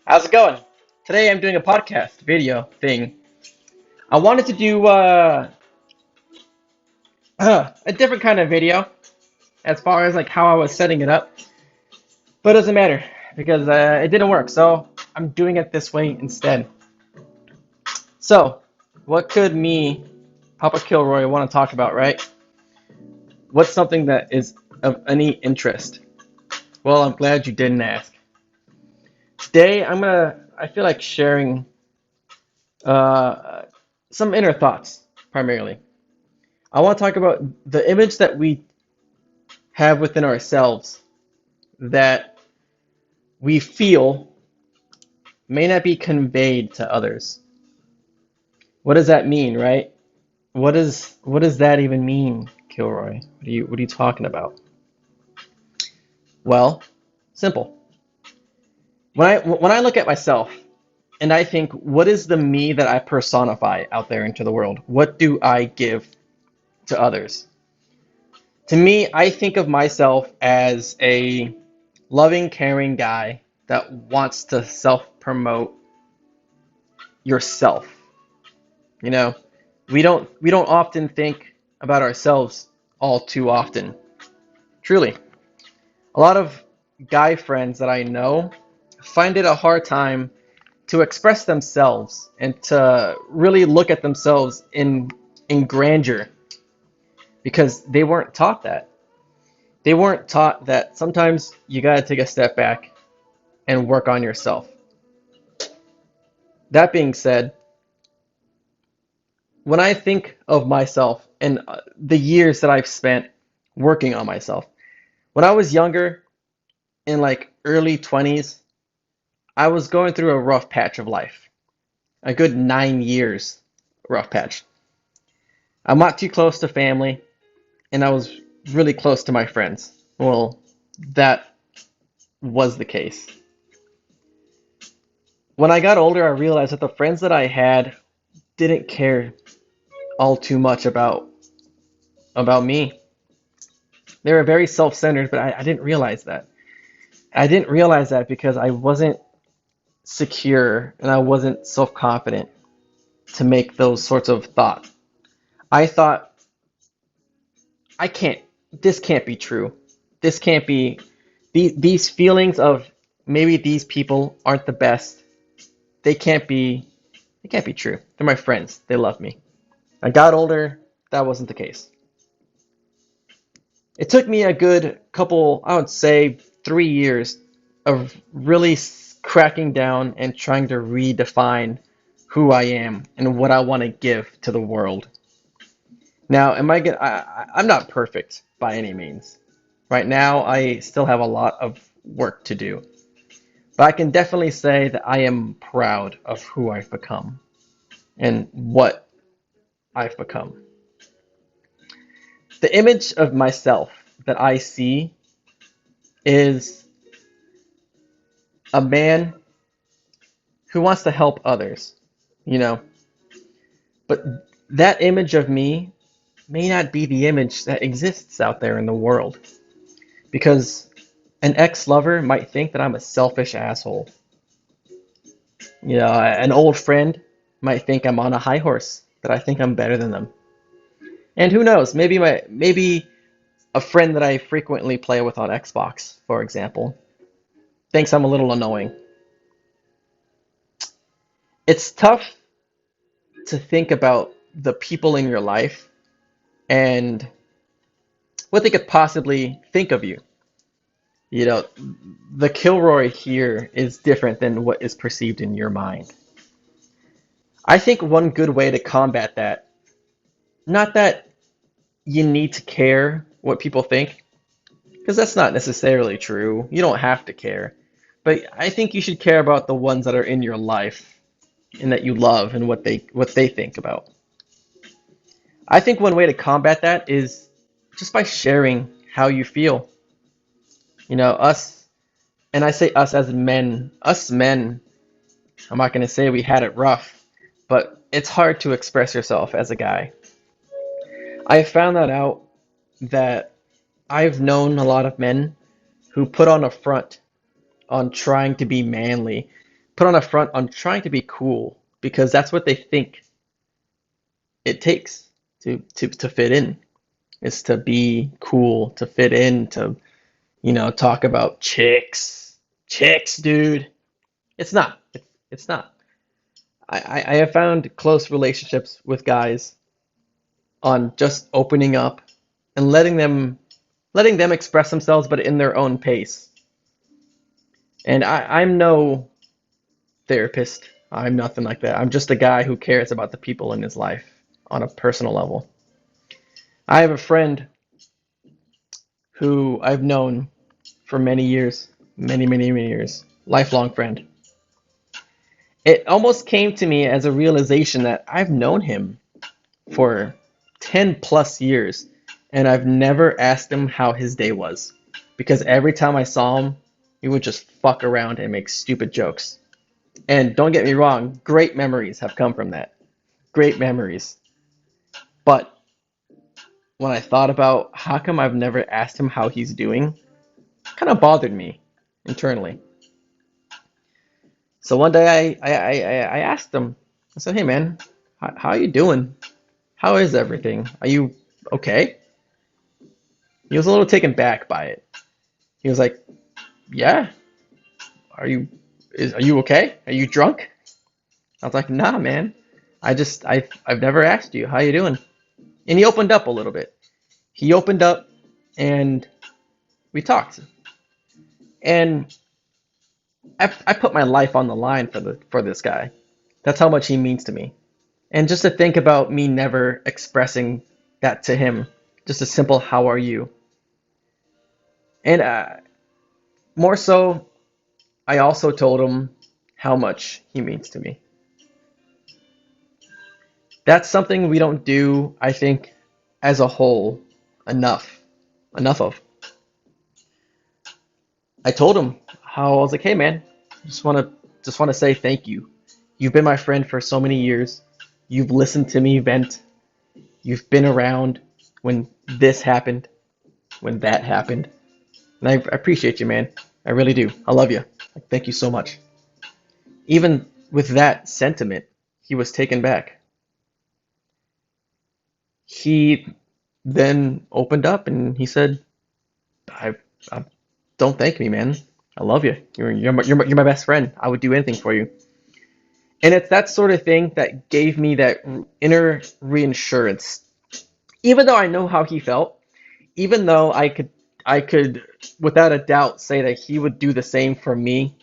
How's it going? Today I'm doing a podcast video thing. I wanted to do a different kind of video as far as like how I was setting it up, but it doesn't matter because it didn't work. So I'm doing it this way instead. So, what could me, Papa Kilroy, want to talk about, right? What's something that is of any interest? Well, I'm glad you didn't ask. Today I feel like sharing uh, some inner thoughts primarily. I want to talk about the image that we have within ourselves that we feel may not be conveyed to others. What does that mean, right? What does that even mean, Kilroy? What are you talking about? Well, simple. When I look at myself and I think, what is the me that I personify out there into the world? What do I give to others? To me, I think of myself as a loving, caring guy that wants to self-promote yourself. You know, we don't often think about ourselves all too often. Truly. A lot of guy friends that I know find it a hard time to express themselves and to really look at themselves in grandeur because they weren't taught that. They weren't taught that sometimes you got to take a step back and work on yourself. That being said, when I think of myself and the years that I've spent working on myself, when I was younger, in like early 20s, I was going through a rough patch of life. A good 9 years rough patch. I'm not too close to family, and I was really close to my friends. Well, that was the case. When I got older, I realized that the friends that I had didn't care all too much about me. They were very self-centered, but I didn't realize that. I didn't realize that because I wasn't secure and I wasn't self-confident to make those sorts of thoughts. I thought, I can't, this can't be true. This can't be, these feelings of maybe these people aren't the best. They can't be, they can't be true. They're my friends. They love me. I got older, that wasn't the case. It took me a good couple, I would say 3 years of really cracking down and trying to redefine who I am and what I want to give to the world. Now, am I gonna, I'm not perfect by any means. Right now, I still have a lot of work to do. But I can definitely say that I am proud of who I've become and what I've become. The image of myself that I see is a man who wants to help others, you know. But that image of me may not be the image that exists out there in the world because an ex-lover might think that I'm a selfish asshole. You know, an old friend might think I'm on a high horse, that I think I'm better than them. And who knows, maybe a friend that I frequently play with on Xbox, for example, thinks I'm a little annoying. It's tough to think about the people in your life and what they could possibly think of you. You know, the Kilroy here is different than what is perceived in your mind. I think one good way to combat that, not that you need to care what people think, because that's not necessarily true. You don't have to care. But I think you should care about the ones that are in your life and that you love and what they think about. I think one way to combat that is just by sharing how you feel. You know, us, and I say us as men, us men, I'm not going to say we had it rough, but it's hard to express yourself as a guy. I found that out that I've known a lot of men who put on a front on trying to be manly, put on a front on trying to be cool because that's what they think it takes to fit in. Is to be cool, to fit in, to talk about chicks. Chicks, dude. It's not. It's not. I have found close relationships with guys on just opening up and letting them express themselves, but in their own pace. And I'm no therapist. I'm nothing like that. I'm just a guy who cares about the people in his life on a personal level. I have a friend who I've known for many years, many, many, many years, lifelong friend. It almost came to me as a realization that I've known him for 10 plus years and I've never asked him how his day was because every time I saw him, he would just fuck around and make stupid jokes. And don't get me wrong, great memories have come from that. Great memories. But when I thought about how come I've never asked him how he's doing, it kind of bothered me internally. So one day I asked him, I said, hey man, how are you doing? How is everything? Are you okay? He was a little taken back by it. He was like, yeah, are you okay? Are you drunk? I was like, nah, man. I've never asked you, how you doing? And he opened up a little bit. He opened up and we talked. And I put my life on the line for this guy. That's how much he means to me. And just to think about me never expressing that to him, just a simple "How are you?" And more so, I also told him how much he means to me. That's something we don't do, I think, as a whole, enough, enough of. I told him how I was like, hey man, just want to say thank you. You've been my friend for so many years. You've listened to me vent. You've been around when this happened, when that happened. And I appreciate you, man. I really do. I love you. Like, thank you so much. Even with that sentiment, he was taken back. He then opened up and he said, I don't thank me, man. I love you. You're my best friend. I would do anything for you. And it's that sort of thing that gave me that inner reassurance. Even though I know how he felt, even though I could without a doubt say that he would do the same for me,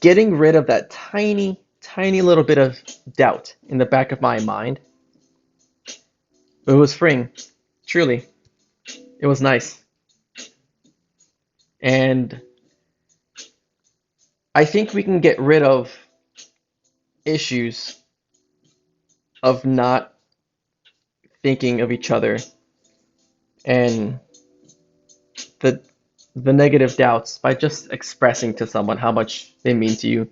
getting rid of that tiny, tiny little bit of doubt in the back of my mind, it was freeing. Truly, it was nice. And I think we can get rid of issues of not thinking of each other and the the negative doubts by just expressing to someone how much they mean to you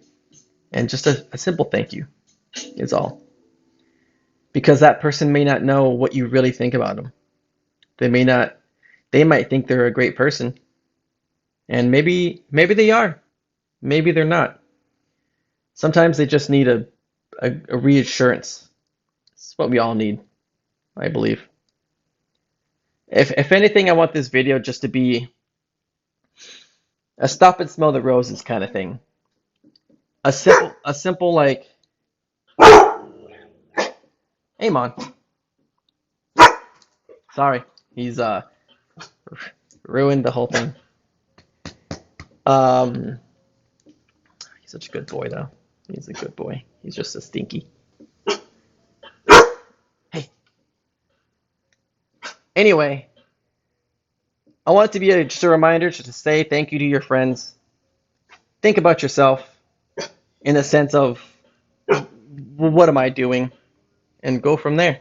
and just a simple thank you is all. Because that person may not know what you really think about them. They may not they might think they're a great person and maybe they are. Maybe they're not. Sometimes they just need a reassurance. It's what we all need, I believe. If anything, I want this video just to be a stop and smell the roses kind of thing. A simple like, hey man, sorry, he's ruined the whole thing. Um, he's such a good boy though. He's a good boy. He's just a stinky. Hey. Anyway, I want it to be just a reminder just to say thank you to your friends. Think about yourself in the sense of what am I doing, and go from there.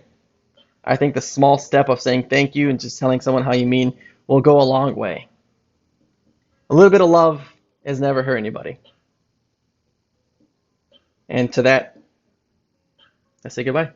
I think the small step of saying thank you and just telling someone how you mean will go a long way. A little bit of love has never hurt anybody. And to that, I say goodbye.